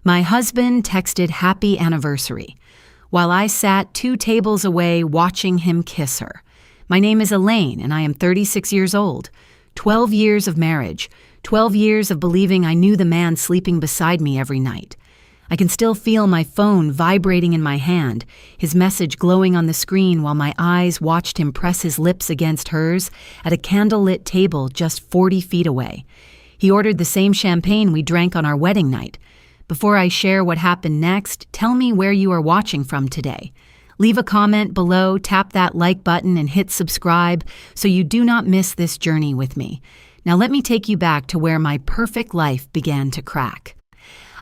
My husband texted happy anniversary, while I sat 2 tables away watching him kiss her. My name is Elaine, and I am 36 years old. 12 years of marriage, 12 years of believing I knew the man sleeping beside me every night. I can still feel my phone vibrating in my hand, his message glowing on the screen while my eyes watched him press his lips against hers at a candlelit table just 40 feet away. He ordered the same champagne we drank on our wedding night. Before I share what happened next, tell me where you are watching from today. Leave a comment below, tap that like button, and hit subscribe so you do not miss this journey with me. Now let me take you back to where my perfect life began to crack.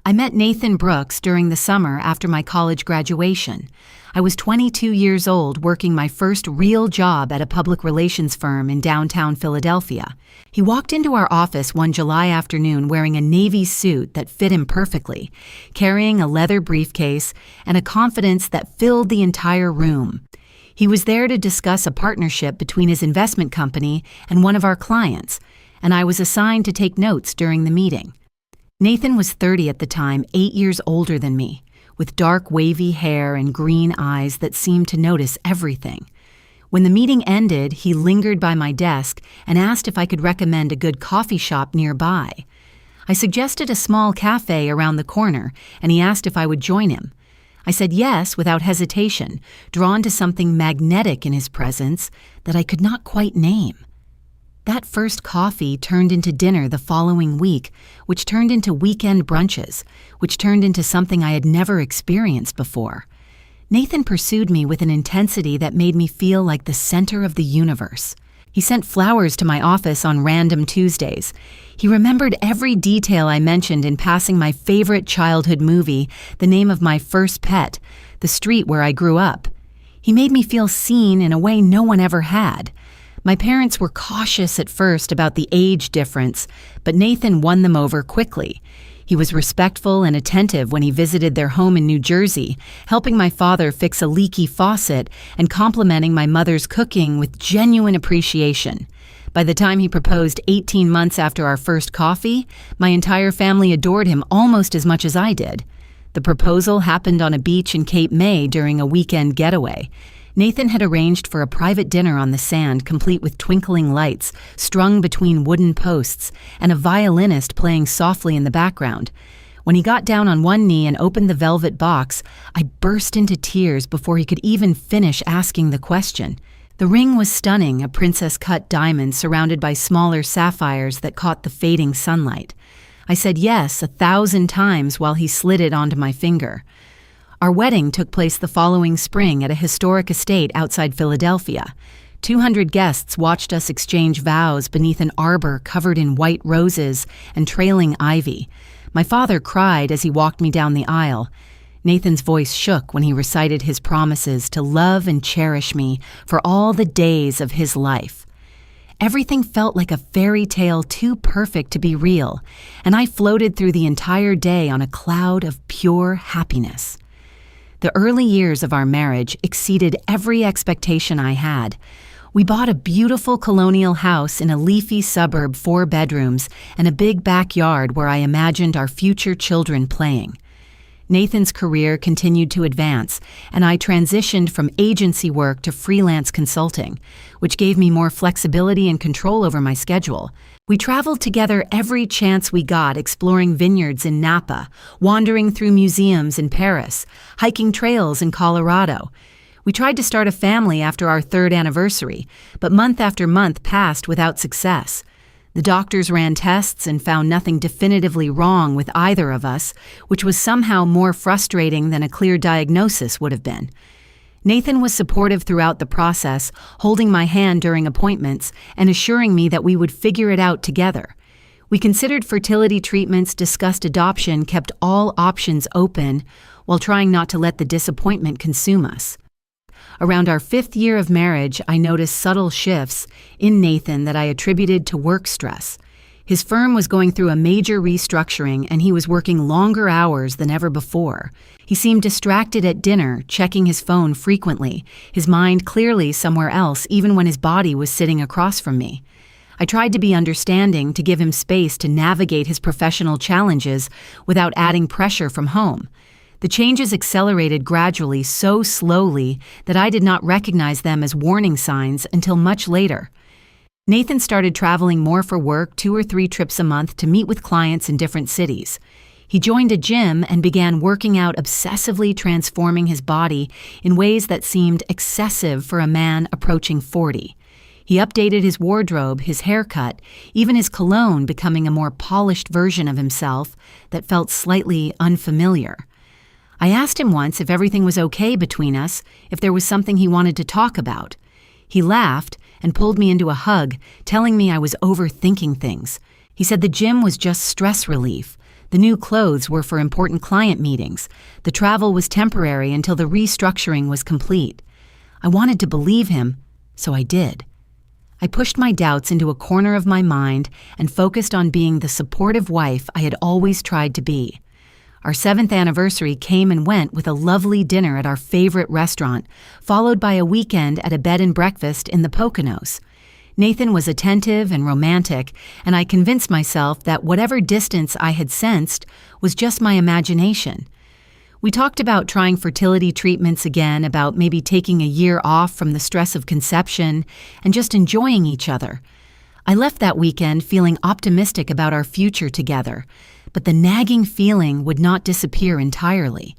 I met Nathan Brooks during the summer after my college graduation. I was 22 years old working my first real job at a public relations firm in downtown Philadelphia. He walked into our office one July afternoon wearing a navy suit that fit him perfectly, carrying a leather briefcase and a confidence that filled the entire room. He was there to discuss a partnership between his investment company and one of our clients, and I was assigned to take notes during the meeting. Nathan was 30 at the time, 8 years older than me, with dark wavy hair and green eyes that seemed to notice everything. When the meeting ended, he lingered by my desk and asked if I could recommend a good coffee shop nearby. I suggested a small cafe around the corner, and he asked if I would join him. I said yes without hesitation, drawn to something magnetic in his presence that I could not quite name. That first coffee turned into dinner the following week, which turned into weekend brunches, which turned into something I had never experienced before. Nathan pursued me with an intensity that made me feel like the center of the universe. He sent flowers to my office on random Tuesdays. He remembered every detail I mentioned in passing my favorite childhood movie, the name of my first pet, the street where I grew up. He made me feel seen in a way no one ever had. My parents were cautious at first about the age difference, but Nathan won them over quickly. He was respectful and attentive when he visited their home in New Jersey, helping my father fix a leaky faucet and complimenting my mother's cooking with genuine appreciation. By the time he proposed 18 months after our first coffee, my entire family adored him almost as much as I did. The proposal happened on a beach in Cape May during a weekend getaway. Nathan had arranged for a private dinner on the sand, complete with twinkling lights strung between wooden posts and a violinist playing softly in the background. When he got down on one knee and opened the velvet box, I burst into tears before he could even finish asking the question. The ring was stunning, a princess-cut diamond surrounded by smaller sapphires that caught the fading sunlight. I said yes 1,000 times while he slid it onto my finger. Our wedding took place the following spring at a historic estate outside Philadelphia. 200 guests watched us exchange vows beneath an arbor covered in white roses and trailing ivy. My father cried as he walked me down the aisle. Nathan's voice shook when he recited his promises to love and cherish me for all the days of his life. Everything felt like a fairy tale too perfect to be real, and I floated through the entire day on a cloud of pure happiness. The early years of our marriage exceeded every expectation I had. We bought a beautiful colonial house in a leafy suburb, 4 bedrooms, and a big backyard where I imagined our future children playing. Nathan's career continued to advance, and I transitioned from agency work to freelance consulting, which gave me more flexibility and control over my schedule. We traveled together every chance we got, exploring vineyards in Napa, wandering through museums in Paris, hiking trails in Colorado. We tried to start a family after our 3rd anniversary, but month after month passed without success. The doctors ran tests and found nothing definitively wrong with either of us, which was somehow more frustrating than a clear diagnosis would have been. Nathan was supportive throughout the process, holding my hand during appointments and assuring me that we would figure it out together. We considered fertility treatments, discussed adoption, kept all options open, while trying not to let the disappointment consume us. Around our 5th year of marriage, I noticed subtle shifts in Nathan that I attributed to work stress. His firm was going through a major restructuring, and he was working longer hours than ever before. He seemed distracted at dinner, checking his phone frequently, his mind clearly somewhere else even when his body was sitting across from me. I tried to be understanding, to give him space to navigate his professional challenges without adding pressure from home. The changes accelerated gradually, so slowly that I did not recognize them as warning signs until much later. Nathan started traveling more for work, 2 or 3 trips a month to meet with clients in different cities. He joined a gym and began working out, obsessively transforming his body in ways that seemed excessive for a man approaching 40. He updated his wardrobe, his haircut, even his cologne, becoming a more polished version of himself that felt slightly unfamiliar. I asked him once if everything was okay between us, if there was something he wanted to talk about. He laughed and pulled me into a hug, telling me I was overthinking things. He said the gym was just stress relief. The new clothes were for important client meetings. The travel was temporary until the restructuring was complete. I wanted to believe him, so I did. I pushed my doubts into a corner of my mind and focused on being the supportive wife I had always tried to be. Our 7th anniversary came and went with a lovely dinner at our favorite restaurant, followed by a weekend at a bed and breakfast in the Poconos. Nathan was attentive and romantic, and I convinced myself that whatever distance I had sensed was just my imagination. We talked about trying fertility treatments again, about maybe taking a year off from the stress of conception, and just enjoying each other. I left that weekend feeling optimistic about our future together, but the nagging feeling would not disappear entirely.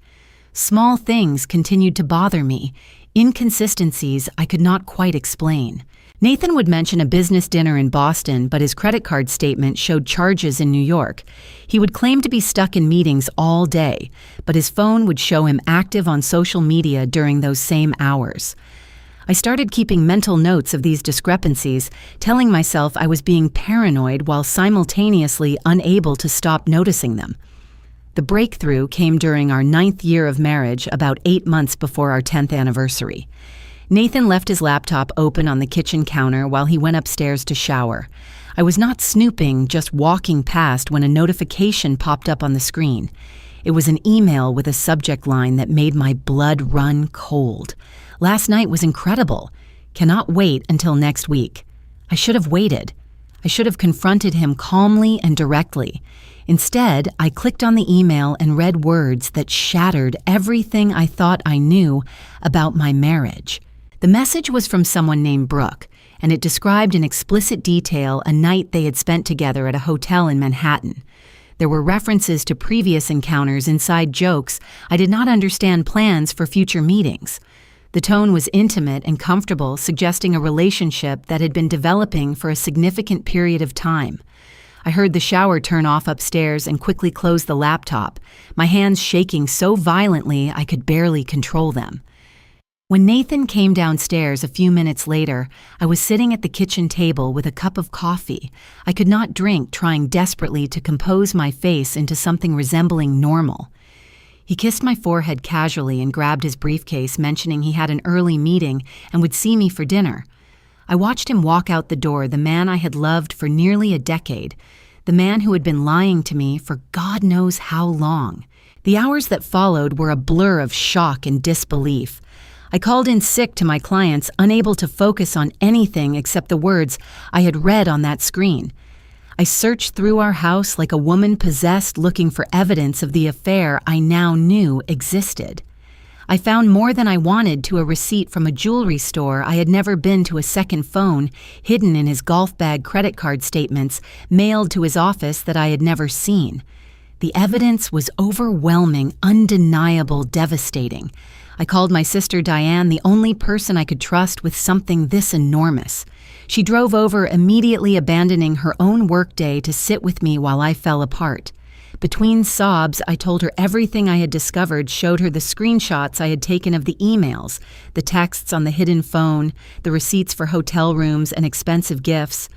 Small things continued to bother me, inconsistencies I could not quite explain. Nathan would mention a business dinner in Boston, but his credit card statement showed charges in New York. He would claim to be stuck in meetings all day, but his phone would show him active on social media during those same hours. I started keeping mental notes of these discrepancies, telling myself I was being paranoid while simultaneously unable to stop noticing them. The breakthrough came during our 9th year of marriage, about 8 months before our 10th anniversary. Nathan left his laptop open on the kitchen counter while he went upstairs to shower. I was not snooping, just walking past when a notification popped up on the screen. It was an email with a subject line that made my blood run cold. Last night was incredible. Cannot wait until next week. I should have waited. I should have confronted him calmly and directly. Instead, I clicked on the email and read words that shattered everything I thought I knew about my marriage. The message was from someone named Brooke, and it described in explicit detail a night they had spent together at a hotel in Manhattan. There were references to previous encounters, inside jokes. I did not understand plans for future meetings. The tone was intimate and comfortable, suggesting a relationship that had been developing for a significant period of time. I heard the shower turn off upstairs and quickly closed the laptop, my hands shaking so violently I could barely control them. When Nathan came downstairs a few minutes later, I was sitting at the kitchen table with a cup of coffee. I could not drink, trying desperately to compose my face into something resembling normal. He kissed my forehead casually and grabbed his briefcase, mentioning he had an early meeting and would see me for dinner. I watched him walk out the door, the man I had loved for nearly a decade, the man who had been lying to me for God knows how long. The hours that followed were a blur of shock and disbelief. I called in sick to my clients, unable to focus on anything except the words I had read on that screen. I searched through our house like a woman possessed, looking for evidence of the affair I now knew existed. I found more than I wanted, to a receipt from a jewelry store I had never been to, a second phone hidden in his golf bag, credit card statements mailed to his office that I had never seen. The evidence was overwhelming, undeniable, devastating. I called my sister Diane, the only person I could trust with something this enormous. She drove over, immediately abandoning her own workday to sit with me while I fell apart. Between sobs, I told her everything I had discovered, showed her the screenshots I had taken of the emails, the texts on the hidden phone, the receipts for hotel rooms and expensive gifts.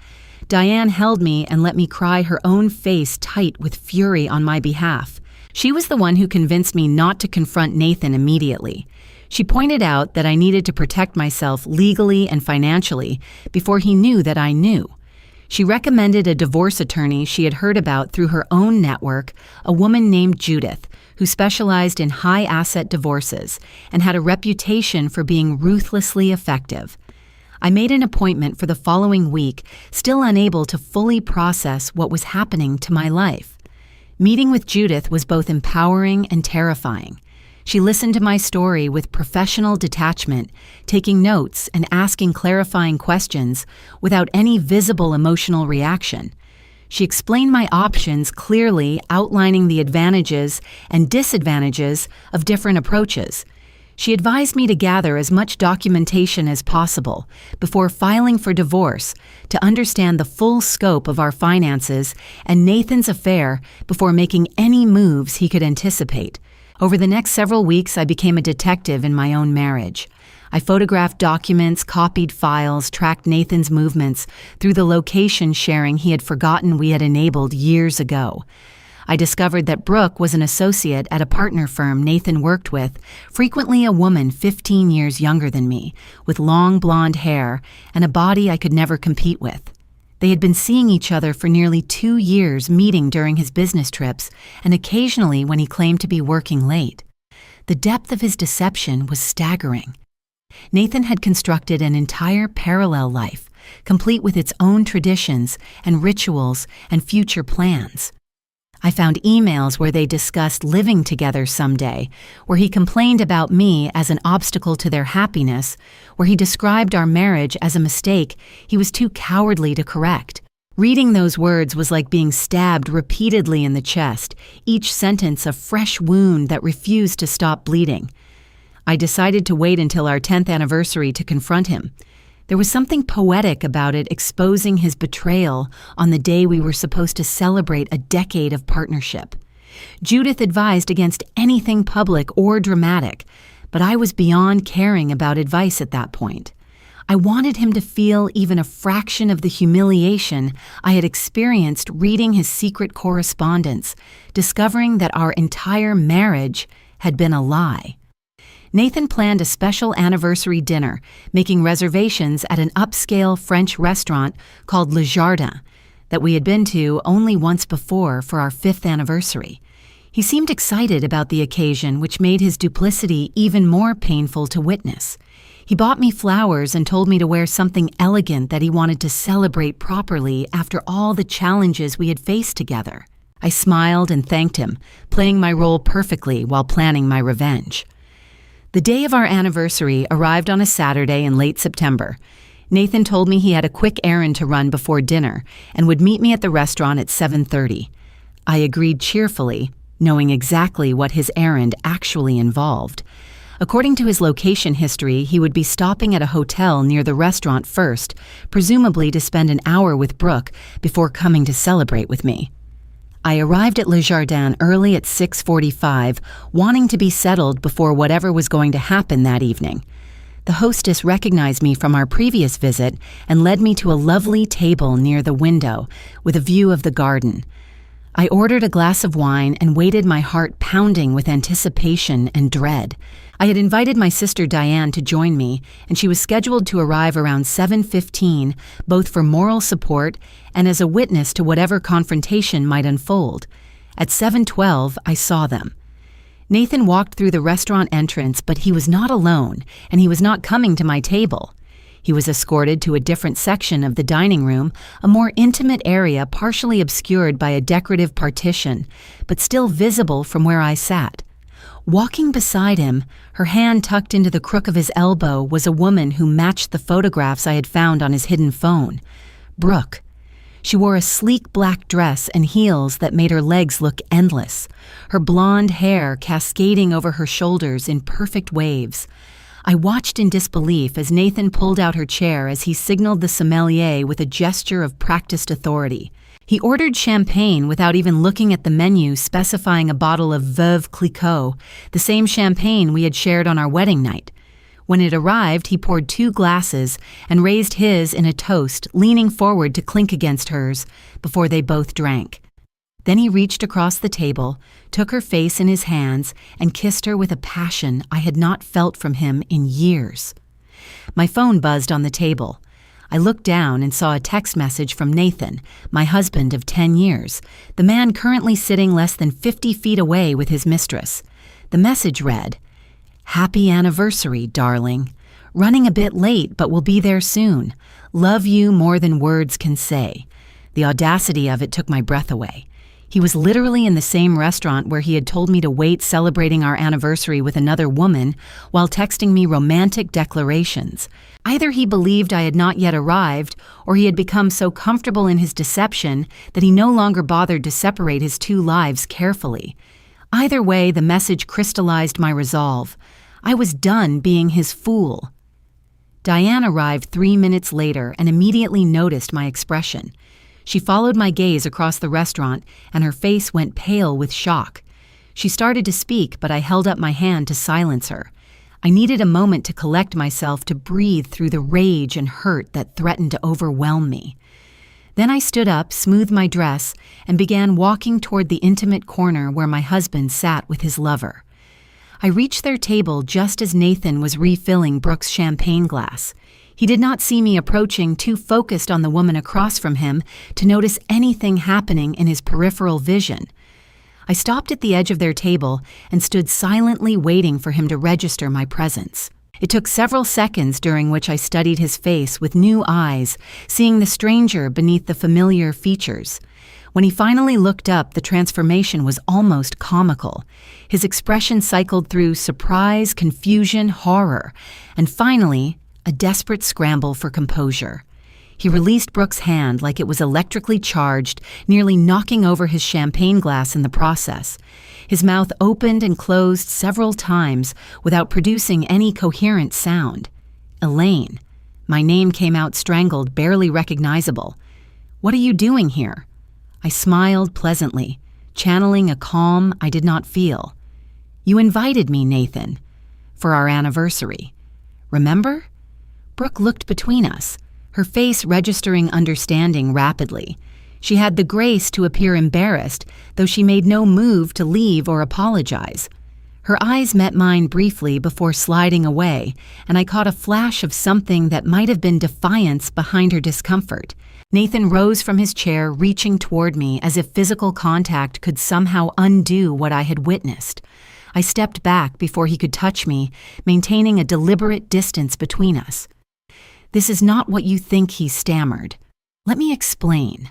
Diane held me and let me cry, her own face tight with fury on my behalf. She was the one who convinced me not to confront Nathan immediately. She pointed out that I needed to protect myself legally and financially before he knew that I knew. She recommended a divorce attorney she had heard about through her own network, a woman named Judith, who specialized in high-asset divorces and had a reputation for being ruthlessly effective. I made an appointment for the following week, still unable to fully process what was happening to my life. Meeting with Judith was both empowering and terrifying. She listened to my story with professional detachment, taking notes and asking clarifying questions without any visible emotional reaction. She explained my options clearly, outlining the advantages and disadvantages of different approaches. She advised me to gather as much documentation as possible before filing for divorce to understand the full scope of our finances and Nathan's affair before making any moves he could anticipate. Over the next several weeks, I became a detective in my own marriage. I photographed documents, copied files, tracked Nathan's movements through the location sharing he had forgotten we had enabled years ago. I discovered that Brooke was an associate at a partner firm Nathan worked with, frequently a woman 15 years younger than me, with long blonde hair and a body I could never compete with. They had been seeing each other for nearly 2 years, meeting during his business trips and occasionally when he claimed to be working late. The depth of his deception was staggering. Nathan had constructed an entire parallel life, complete with its own traditions and rituals and future plans. I found emails where they discussed living together someday, where he complained about me as an obstacle to their happiness, where he described our marriage as a mistake he was too cowardly to correct. Reading those words was like being stabbed repeatedly in the chest, each sentence a fresh wound that refused to stop bleeding. I decided to wait until our 10th anniversary to confront him. There was something poetic about it, exposing his betrayal on the day we were supposed to celebrate a decade of partnership. Judith advised against anything public or dramatic, but I was beyond caring about advice at that point. I wanted him to feel even a fraction of the humiliation I had experienced reading his secret correspondence, discovering that our entire marriage had been a lie. Nathan planned a special anniversary dinner, making reservations at an upscale French restaurant called Le Jardin that we had been to only once before for our 5th anniversary. He seemed excited about the occasion, which made his duplicity even more painful to witness. He bought me flowers and told me to wear something elegant that he wanted to celebrate properly after all the challenges we had faced together. I smiled and thanked him, playing my role perfectly while planning my revenge. The day of our anniversary arrived on a Saturday in late September. Nathan told me he had a quick errand to run before dinner and would meet me at the restaurant at 7:30. I agreed cheerfully, knowing exactly what his errand actually involved. According to his location history, he would be stopping at a hotel near the restaurant first, presumably to spend an hour with Brooke before coming to celebrate with me. I arrived at Le Jardin early at 6:45, wanting to be settled before whatever was going to happen that evening. The hostess recognized me from our previous visit and led me to a lovely table near the window with a view of the garden. I ordered a glass of wine and waited, my heart pounding with anticipation and dread. I had invited my sister Diane to join me, and she was scheduled to arrive around 7:15, both for moral support and as a witness to whatever confrontation might unfold. At 7:12, I saw them. Nathan walked through the restaurant entrance, but he was not alone, and he was not coming to my table. He was escorted to a different section of the dining room, a more intimate area partially obscured by a decorative partition, but still visible from where I sat. Walking beside him, her hand tucked into the crook of his elbow, was a woman who matched the photographs I had found on his hidden phone. Brooke. She wore a sleek black dress and heels that made her legs look endless, her blonde hair cascading over her shoulders in perfect waves. I watched in disbelief as Nathan pulled out her chair as he signaled the sommelier with a gesture of practiced authority. He ordered champagne without even looking at the menu, specifying a bottle of Veuve Clicquot, the same champagne we had shared on our wedding night. When it arrived, he poured 2 glasses and raised his in a toast, leaning forward to clink against hers before they both drank. Then he reached across the table, took her face in his hands, and kissed her with a passion I had not felt from him in years. My phone buzzed on the table. I looked down and saw a text message from Nathan, my husband of 10 years, the man currently sitting less than 50 feet away with his mistress. The message read, "Happy anniversary, darling. Running a bit late, but will be there soon. Love you more than words can say. The audacity of it took my breath away. He was literally in the same restaurant where he had told me to wait celebrating our anniversary with another woman while texting me romantic declarations. Either he believed I had not yet arrived, or he had become so comfortable in his deception that he no longer bothered to separate his two lives carefully. Either way, the message crystallized my resolve. I was done being his fool. Diane arrived 3 minutes later and immediately noticed my expression. She followed my gaze across the restaurant, and her face went pale with shock. She started to speak, but I held up my hand to silence her. I needed a moment to collect myself, to breathe through the rage and hurt that threatened to overwhelm me. Then I stood up, smoothed my dress, and began walking toward the intimate corner where my husband sat with his lover. I reached their table just as Nathan was refilling Brooke's champagne glass. He did not see me approaching, too focused on the woman across from him to notice anything happening in his peripheral vision. I stopped at the edge of their table and stood silently waiting for him to register my presence. It took several seconds, during which I studied his face with new eyes, seeing the stranger beneath the familiar features. When he finally looked up, the transformation was almost comical. His expression cycled through surprise, confusion, horror, and finally, a desperate scramble for composure. He released Brooke's hand like it was electrically charged, nearly knocking over his champagne glass in the process. His mouth opened and closed several times without producing any coherent sound. Elaine. My name came out strangled, barely recognizable. "What are you doing here?" I smiled pleasantly, channeling a calm I did not feel. "You invited me, Nathan, for our anniversary. Remember?" Brooke looked between us, her face registering understanding rapidly. She had the grace to appear embarrassed, though she made no move to leave or apologize. Her eyes met mine briefly before sliding away, and I caught a flash of something that might have been defiance behind her discomfort. Nathan rose from his chair, reaching toward me as if physical contact could somehow undo what I had witnessed. I stepped back before he could touch me, maintaining a deliberate distance between us. "This is not what you think," he stammered. "Let me explain."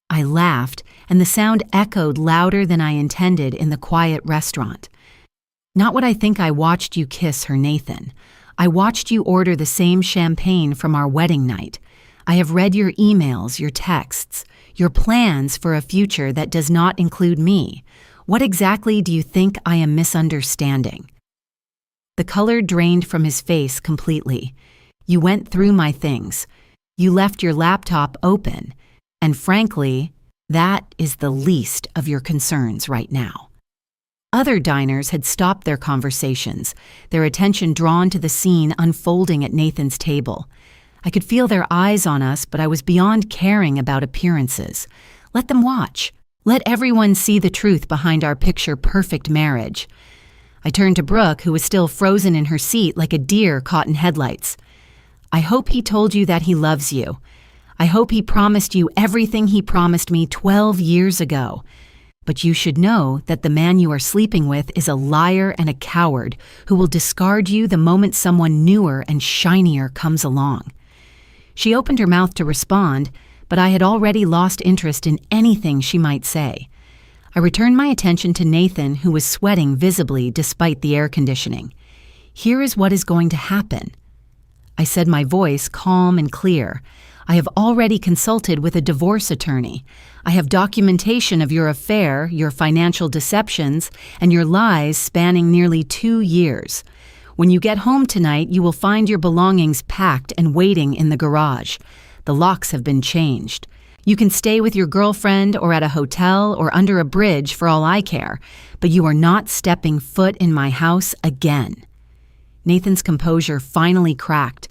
I laughed, and the sound echoed louder than I intended in the quiet restaurant. "Not what I think. I watched you kiss her, Nathan. I watched you order the same champagne from our wedding night. I have read your emails, your texts, your plans for a future that does not include me. What exactly do you think I am misunderstanding?" The color drained from his face completely. "You went through my things. You left your laptop open. And frankly, that is the least of your concerns right now." Other diners had stopped their conversations, their attention drawn to the scene unfolding at Nathan's table. I could feel their eyes on us, but I was beyond caring about appearances. Let them watch. Let everyone see the truth behind our picture-perfect marriage. I turned to Brooke, who was still frozen in her seat like a deer caught in headlights. "I hope he told you that he loves you. I hope he promised you everything he promised me 12 years ago. But you should know that the man you are sleeping with is a liar and a coward who will discard you the moment someone newer and shinier comes along." She opened her mouth to respond, but I had already lost interest in anything she might say. I returned my attention to Nathan, who was sweating visibly despite the air conditioning. "Here is what is going to happen." I said, my voice calm and clear. "I have already consulted with a divorce attorney. I have documentation of your affair, your financial deceptions, and your lies spanning nearly 2 years. When you get home tonight, you will find your belongings packed and waiting in the garage. The locks have been changed. You can stay with your girlfriend or at a hotel or under a bridge for all I care, but you are not stepping foot in my house again." Nathan's composure finally cracked.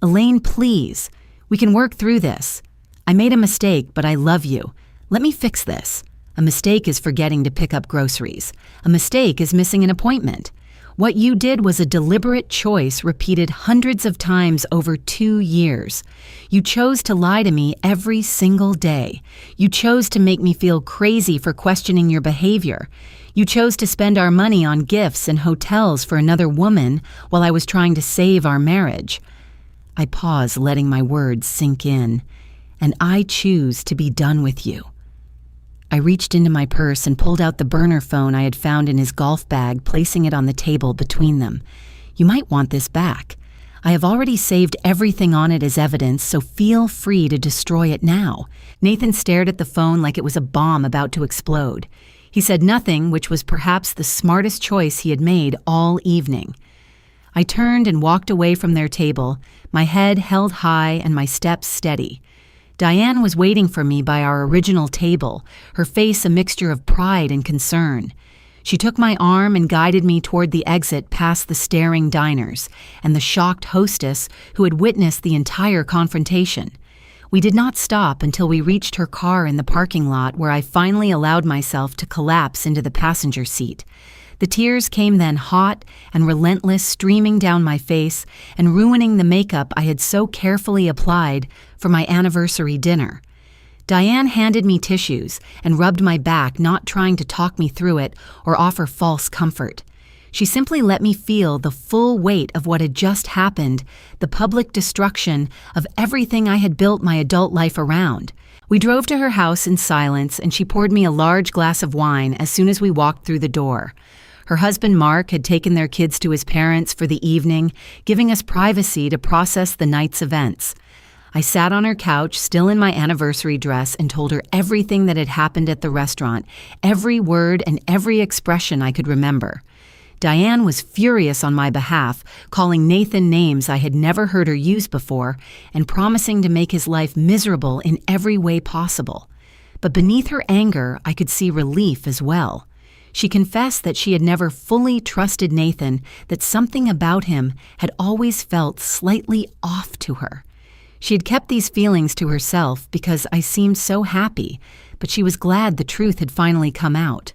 "Elaine, please. We can work through this. I made a mistake, but I love you. Let me fix this. A mistake is forgetting to pick up groceries. A mistake is missing an appointment. What you did was a deliberate choice repeated hundreds of times over 2 years. You chose to lie to me every single day. You chose to make me feel crazy for questioning your behavior. You chose to spend our money on gifts and hotels for another woman while I was trying to save our marriage. I pause, letting my words sink in. And I choose to be done with you. I reached into my purse and pulled out the burner phone I had found in his golf bag, placing it on the table between them. You might want this back. I have already saved everything on it as evidence, so feel free to destroy it now. Nathan stared at the phone like it was a bomb about to explode. He said nothing, which was perhaps the smartest choice he had made all evening. I turned and walked away from their table, my head held high and my steps steady. Diane was waiting for me by our original table, her face a mixture of pride and concern. She took my arm and guided me toward the exit past the staring diners and the shocked hostess who had witnessed the entire confrontation. We did not stop until we reached her car in the parking lot, where I finally allowed myself to collapse into the passenger seat. The tears came then, hot and relentless, streaming down my face and ruining the makeup I had so carefully applied for my anniversary dinner. Diane handed me tissues and rubbed my back, not trying to talk me through it or offer false comfort. She simply let me feel the full weight of what had just happened, the public destruction of everything I had built my adult life around. We drove to her house in silence, and she poured me a large glass of wine as soon as we walked through the door. Her husband, Mark, had taken their kids to his parents for the evening, giving us privacy to process the night's events. I sat on her couch, still in my anniversary dress, and told her everything that had happened at the restaurant, every word and every expression I could remember. Diane was furious on my behalf, calling Nathan names I had never heard her use before, and promising to make his life miserable in every way possible. But beneath her anger, I could see relief as well. She confessed that she had never fully trusted Nathan, that something about him had always felt slightly off to her. She had kept these feelings to herself because I seemed so happy, but she was glad the truth had finally come out.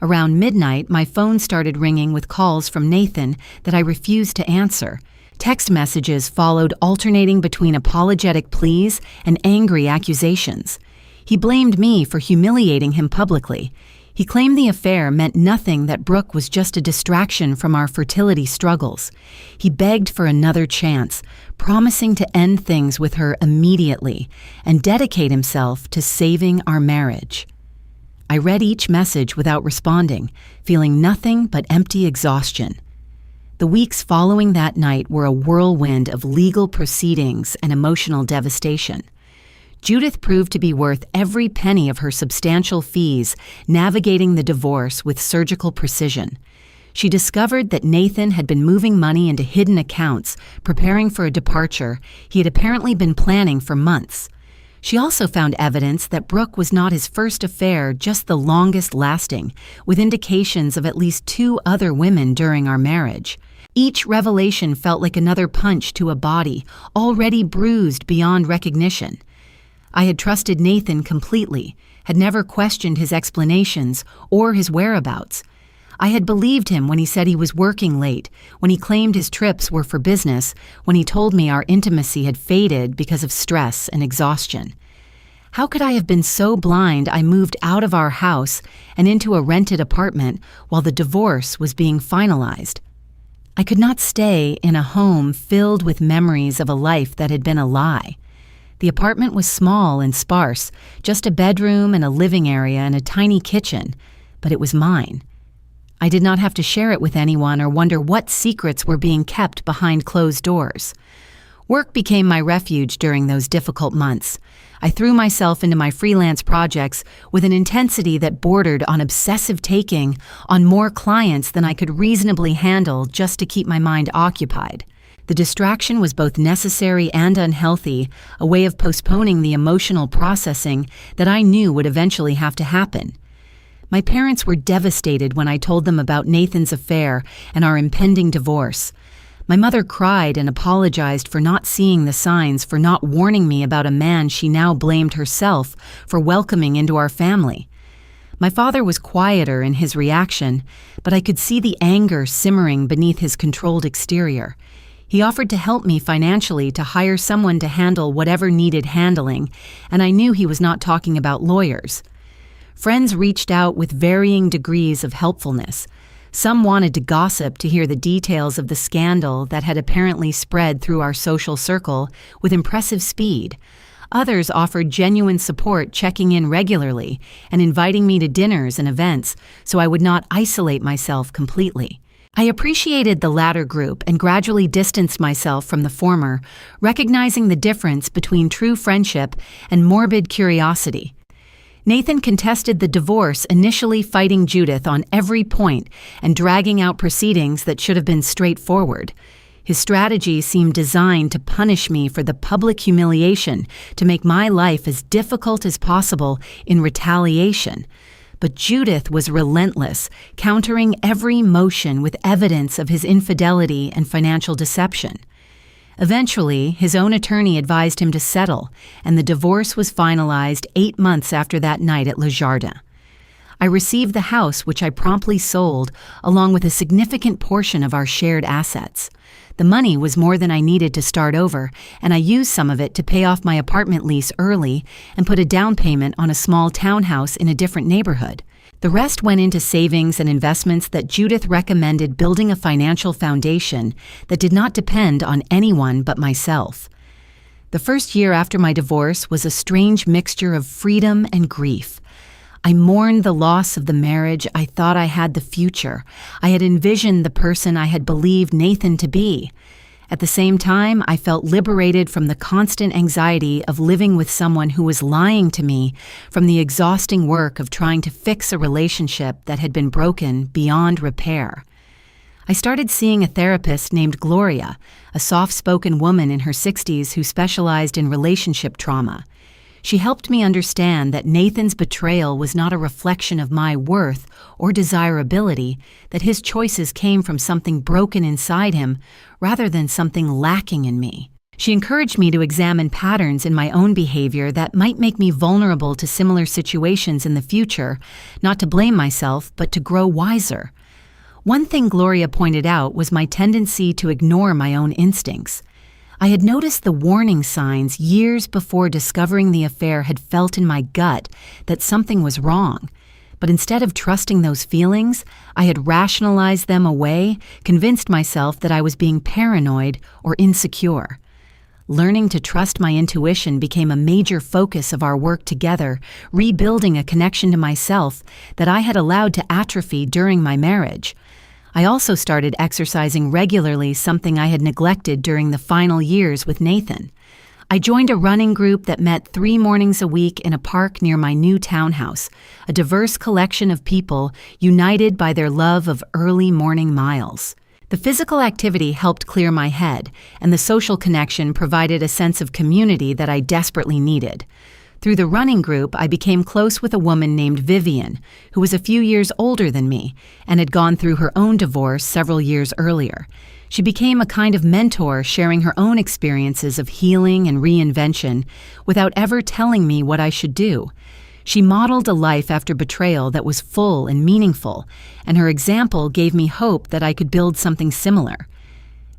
Around midnight, my phone started ringing with calls from Nathan that I refused to answer. Text messages followed, alternating between apologetic pleas and angry accusations. He blamed me for humiliating him publicly. He claimed the affair meant nothing, that Brooke was just a distraction from our fertility struggles. He begged for another chance, promising to end things with her immediately and dedicate himself to saving our marriage. I read each message without responding, feeling nothing but empty exhaustion. The weeks following that night were a whirlwind of legal proceedings and emotional devastation. Judith proved to be worth every penny of her substantial fees, navigating the divorce with surgical precision. She discovered that Nathan had been moving money into hidden accounts, preparing for a departure he had apparently been planning for months. She also found evidence that Brooke was not his first affair, just the longest lasting, with indications of at least 2 other women during our marriage. Each revelation felt like another punch to a body already bruised beyond recognition. I had trusted Nathan completely, had never questioned his explanations or his whereabouts. I had believed him when he said he was working late, when he claimed his trips were for business, when he told me our intimacy had faded because of stress and exhaustion. How could I have been so blind I moved out of our house and into a rented apartment while the divorce was being finalized? I could not stay in a home filled with memories of a life that had been a lie. The apartment was small and sparse, just a bedroom and a living area and a tiny kitchen, but it was mine. I did not have to share it with anyone or wonder what secrets were being kept behind closed doors. Work became my refuge during those difficult months. I threw myself into my freelance projects with an intensity that bordered on obsessive, taking on more clients than I could reasonably handle just to keep my mind occupied. The distraction was both necessary and unhealthy, a way of postponing the emotional processing that I knew would eventually have to happen. My parents were devastated when I told them about Nathan's affair and our impending divorce. My mother cried and apologized for not seeing the signs, for not warning me about a man she now blamed herself for welcoming into our family. My father was quieter in his reaction, but I could see the anger simmering beneath his controlled exterior. He offered to help me financially, to hire someone to handle whatever needed handling, and I knew he was not talking about lawyers. Friends reached out with varying degrees of helpfulness. Some wanted to gossip to hear the details of the scandal that had apparently spread through our social circle with impressive speed. Others offered genuine support, checking in regularly and inviting me to dinners and events so I would not isolate myself completely. I appreciated the latter group and gradually distanced myself from the former, recognizing the difference between true friendship and morbid curiosity. Nathan contested the divorce, initially fighting Judith on every point and dragging out proceedings that should have been straightforward. His strategy seemed designed to punish me for the public humiliation, to make my life as difficult as possible in retaliation. But Judith was relentless, countering every motion with evidence of his infidelity and financial deception. Eventually, his own attorney advised him to settle, and the divorce was finalized 8 months after that night at Le Jardin. I received the house, which I promptly sold, along with a significant portion of our shared assets. The money was more than I needed to start over, and I used some of it to pay off my apartment lease early and put a down payment on a small townhouse in a different neighborhood. The rest went into savings and investments that Judith recommended, building a financial foundation that did not depend on anyone but myself. The first year after my divorce was a strange mixture of freedom and grief. I mourned the loss of the marriage I thought I had the future. I had envisioned the person I had believed Nathan to be. At the same time, I felt liberated from the constant anxiety of living with someone who was lying to me, from the exhausting work of trying to fix a relationship that had been broken beyond repair. I started seeing a therapist named Gloria, a soft-spoken woman in her 60s who specialized in relationship trauma. She helped me understand that Nathan's betrayal was not a reflection of my worth or desirability, that his choices came from something broken inside him rather than something lacking in me. She encouraged me to examine patterns in my own behavior that might make me vulnerable to similar situations in the future, not to blame myself, but to grow wiser. One thing Gloria pointed out was my tendency to ignore my own instincts. I had noticed the warning signs years before discovering the affair, had felt in my gut that something was wrong. But instead of trusting those feelings, I had rationalized them away, convinced myself that I was being paranoid or insecure. Learning to trust my intuition became a major focus of our work together, rebuilding a connection to myself that I had allowed to atrophy during my marriage. I also started exercising regularly, something I had neglected during the final years with Nathan. I joined a running group that met 3 mornings a week in a park near my new townhouse, a diverse collection of people united by their love of early morning miles. The physical activity helped clear my head, and the social connection provided a sense of community that I desperately needed. Through the running group, I became close with a woman named Vivian, who was a few years older than me and had gone through her own divorce several years earlier. She became a kind of mentor, sharing her own experiences of healing and reinvention without ever telling me what I should do. She modeled a life after betrayal that was full and meaningful, and her example gave me hope that I could build something similar.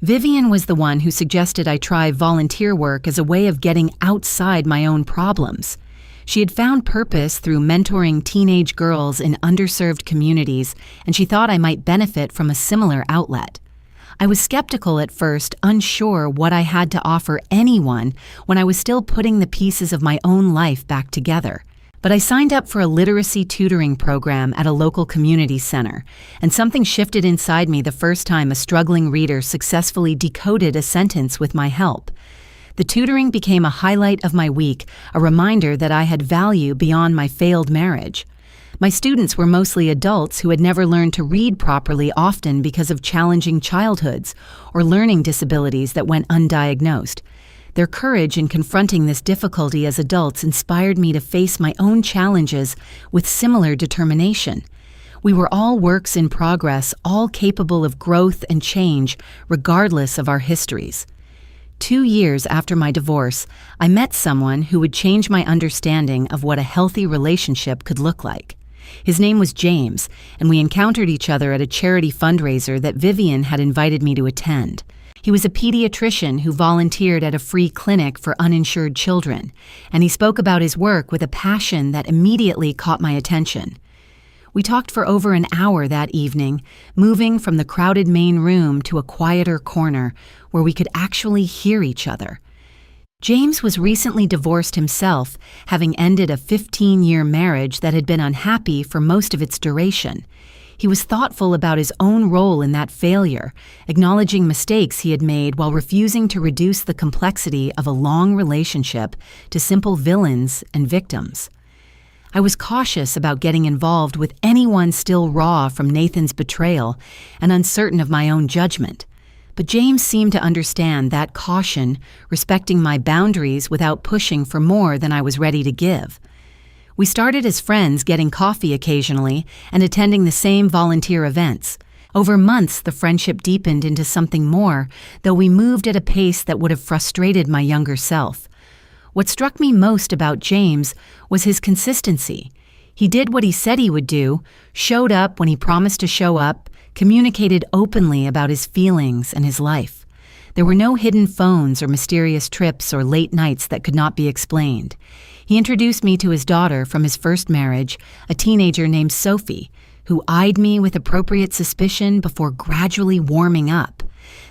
Vivian was the one who suggested I try volunteer work as a way of getting outside my own problems. She had found purpose through mentoring teenage girls in underserved communities, and she thought I might benefit from a similar outlet. I was skeptical at first, unsure what I had to offer anyone when I was still putting the pieces of my own life back together. But I signed up for a literacy tutoring program at a local community center, and something shifted inside me the first time a struggling reader successfully decoded a sentence with my help. The tutoring became a highlight of my week, a reminder that I had value beyond my failed marriage. My students were mostly adults who had never learned to read properly, often because of challenging childhoods or learning disabilities that went undiagnosed. Their courage in confronting this difficulty as adults inspired me to face my own challenges with similar determination. We were all works in progress, all capable of growth and change, regardless of our histories. 2 years after my divorce, I met someone who would change my understanding of what a healthy relationship could look like. His name was James, and we encountered each other at a charity fundraiser that Vivian had invited me to attend. He was a pediatrician who volunteered at a free clinic for uninsured children, and he spoke about his work with a passion that immediately caught my attention. We talked for over an hour that evening, moving from the crowded main room to a quieter corner where we could actually hear each other. James was recently divorced himself, having ended a 15-year marriage that had been unhappy for most of its duration. He was thoughtful about his own role in that failure, acknowledging mistakes he had made while refusing to reduce the complexity of a long relationship to simple villains and victims. I was cautious about getting involved with anyone still raw from Nathan's betrayal and uncertain of my own judgment. But James seemed to understand that caution, respecting my boundaries without pushing for more than I was ready to give. We started as friends, getting coffee occasionally and attending the same volunteer events. Over months, the friendship deepened into something more, though we moved at a pace that would have frustrated my younger self. What struck me most about James was his consistency. He did what he said he would do, showed up when he promised to show up, communicated openly about his feelings and his life. There were no hidden phones or mysterious trips or late nights that could not be explained. He introduced me to his daughter from his first marriage, a teenager named Sophie, who eyed me with appropriate suspicion before gradually warming up.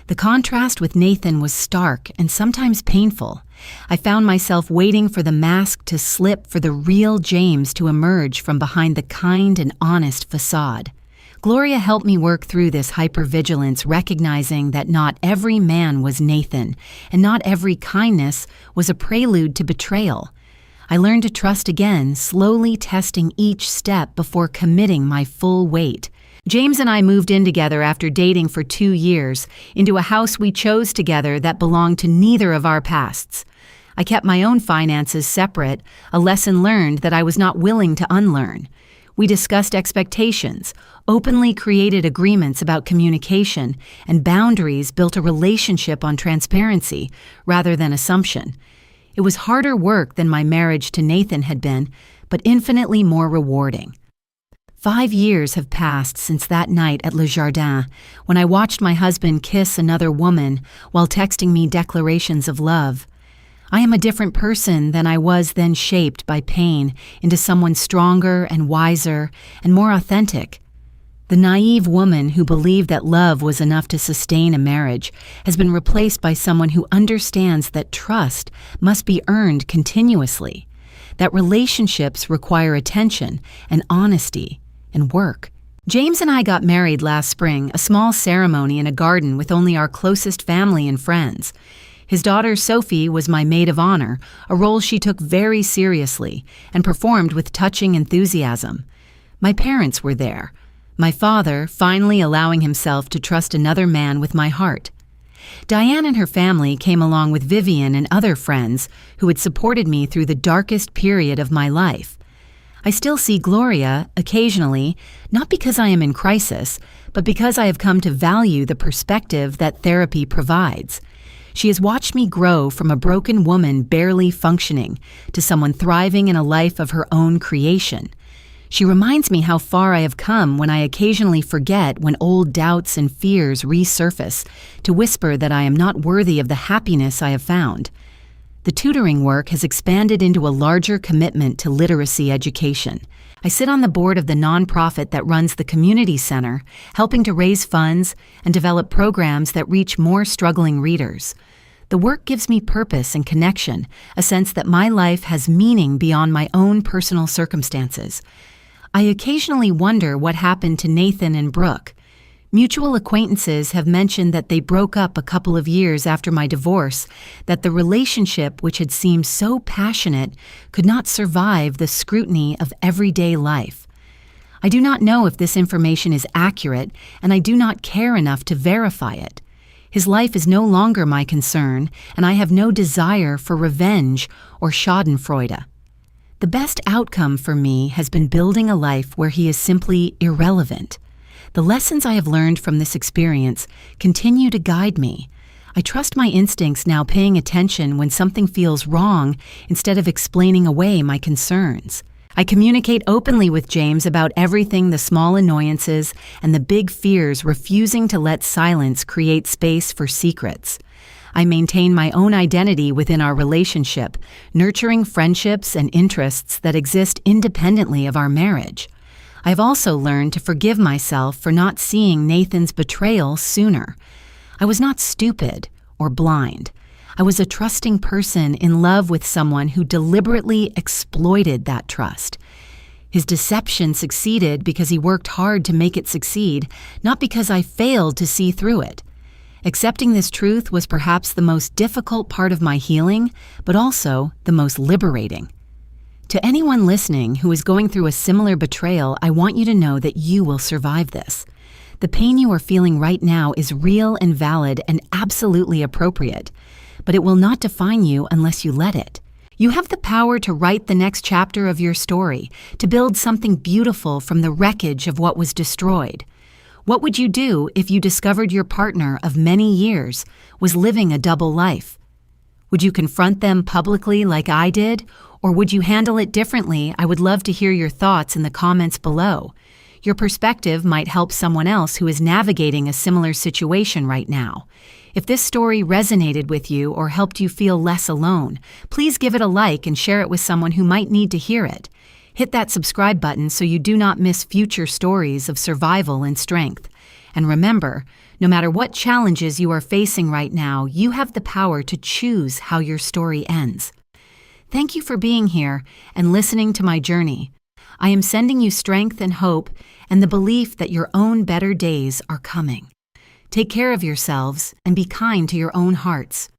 The contrast with Nathan was stark and sometimes painful. I found myself waiting for the mask to slip for the real James to emerge from behind the kind and honest facade. Gloria helped me work through this hypervigilance, recognizing that not every man was Nathan, and not every kindness was a prelude to betrayal. I learned to trust again, slowly testing each step before committing my full weight. James and I moved in together after dating for 2 years, into a house we chose together that belonged to neither of our pasts. I kept my own finances separate, a lesson learned that I was not willing to unlearn. We discussed expectations, openly created agreements about communication, and boundaries built a relationship on transparency rather than assumption. It was harder work than my marriage to Nathan had been, but infinitely more rewarding. 5 years have passed since that night at Le Jardin, when I watched my husband kiss another woman while texting me declarations of love. I am a different person than I was then, shaped by pain into someone stronger and wiser and more authentic. The naive woman who believed that love was enough to sustain a marriage has been replaced by someone who understands that trust must be earned continuously, that relationships require attention and honesty and work. James and I got married last spring, a small ceremony in a garden with only our closest family and friends. His daughter Sophie was my maid of honor, a role she took very seriously and performed with touching enthusiasm. My parents were there, my father finally allowing himself to trust another man with my heart. Diane and her family came along with Vivian and other friends who had supported me through the darkest period of my life. I still see Gloria occasionally, not because I am in crisis, but because I have come to value the perspective that therapy provides. She has watched me grow from a broken woman barely functioning to someone thriving in a life of her own creation. She reminds me how far I have come when I occasionally forget when old doubts and fears resurface to whisper that I am not worthy of the happiness I have found. The tutoring work has expanded into a larger commitment to literacy education. I sit on the board of the nonprofit that runs the community center, helping to raise funds and develop programs that reach more struggling readers. The work gives me purpose and connection, a sense that my life has meaning beyond my own personal circumstances. I occasionally wonder what happened to Nathan and Brooke. Mutual acquaintances have mentioned that they broke up a couple of years after my divorce, that the relationship, which had seemed so passionate, could not survive the scrutiny of everyday life. I do not know if this information is accurate, and I do not care enough to verify it. His life is no longer my concern, and I have no desire for revenge or schadenfreude. The best outcome for me has been building a life where he is simply irrelevant. The lessons I have learned from this experience continue to guide me. I trust my instincts now, paying attention when something feels wrong instead of explaining away my concerns. I communicate openly with James about everything, the small annoyances and the big fears, refusing to let silence create space for secrets. I maintain my own identity within our relationship, nurturing friendships and interests that exist independently of our marriage. I've also learned to forgive myself for not seeing Nathan's betrayal sooner. I was not stupid or blind. I was a trusting person in love with someone who deliberately exploited that trust. His deception succeeded because he worked hard to make it succeed, not because I failed to see through it. Accepting this truth was perhaps the most difficult part of my healing, but also the most liberating. To anyone listening who is going through a similar betrayal, I want you to know that you will survive this. The pain you are feeling right now is real and valid and absolutely appropriate, but it will not define you unless you let it. You have the power to write the next chapter of your story, to build something beautiful from the wreckage of what was destroyed. What would you do if you discovered your partner of many years was living a double life? Would you confront them publicly like I did, or would you handle it differently? I would love to hear your thoughts in the comments below. Your perspective might help someone else who is navigating a similar situation right now. If this story resonated with you or helped you feel less alone, please give it a like and share it with someone who might need to hear it. Hit that subscribe button so you do not miss future stories of survival and strength. And remember, no matter what challenges you are facing right now, you have the power to choose how your story ends. Thank you for being here and listening to my journey. I am sending you strength and hope and the belief that your own better days are coming. Take care of yourselves and be kind to your own hearts.